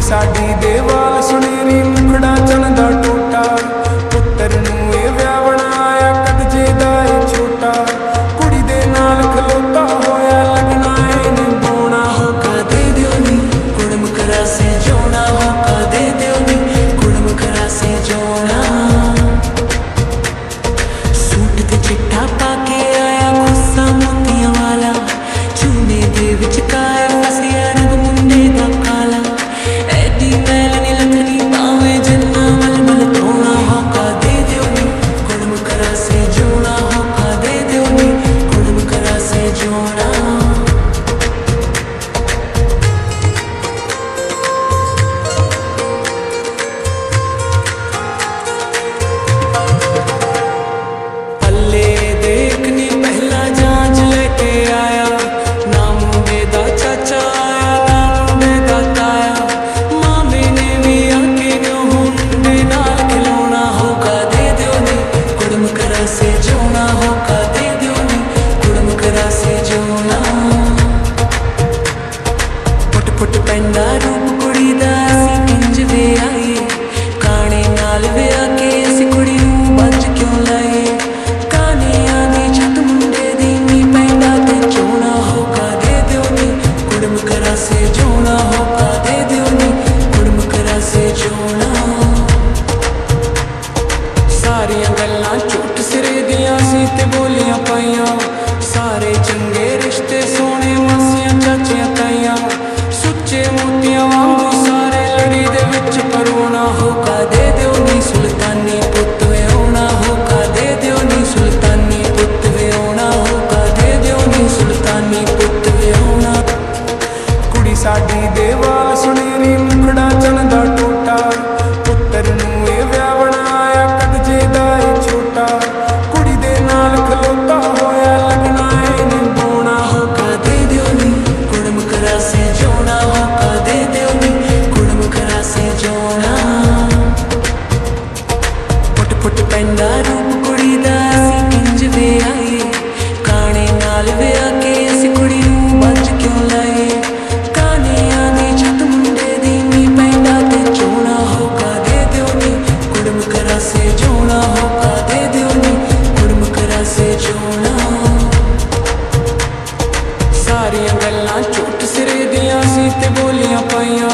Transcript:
साडी दे वाल सुनेरी मुखड़ा चंदा टोटा पुत्तर नूं ए व्यावण आया कदजे दा ए छोटा कुड़ी दे नाल खलोता होया लगना ए निभाउणा होका दे दिओ नी कुड़म करा से जोड़ा होका दे दिओ नी कुड़म करा से जोड़ा सूट ते चिट्टा पाके आया गुस्सा मोतियां वाला चूने दे विच काया फसिया रंग मुंडे दा काला पुट पैंदा रूप कुड़ी दा असीं किंज वे आए काने नाल विआह के असीं कुड़ी नूं बच क्यों लाए कानियां दी छत मुंडे दी नी पैंदा ते चोना होका दे दिओ नी कुड़म करा से जोना होका दे दिओ नी कुड़म करा से जोना सारियां गल्लां झूठ सिरे दियां सी ते बोलियां पाइयां सारे चंगे रिश्ते सोने मासियां चाचियां ताइयां सुच्चे मोतियां वांगू सारे लड़ी दे विच परोना होका दे दिओ नी सुल्तानी पुत्त व्याहुणा होका दे दिओ नी सुल्तानी पुत्त व्याहुणा होका दे दिओ नी सुल्तानी पुत्त व्याहुणा कुड़ी साडी दे वाल सुनेरी मुखड़ा चंदा टोटा पुत्तर नूं ए व्यावण आया कदजे दा ए छोटा कुड़ी दे नाल खलोता होया लगना ए निभाउणा होका दे दिओ नी कुड़म करा से जोड़ा होका दे दिओ नी कुड़म करा से जोड़ा पुट पुट पैंदा रूप कुड़ी दा असीं किंज वे आए काने नाल विआह के असीं कुड़ी नूं बच क्यों लाए कानियां दी छत मुंडे दी नी पैंदा ते चोना होका दे दिओ नी कुड़म करा से जोड़ा होका दे दिओ नी कुड़म करा से जोड़ा सारियां गल्लां झूठ सिरे दियां सी ते बोलियां पाइयां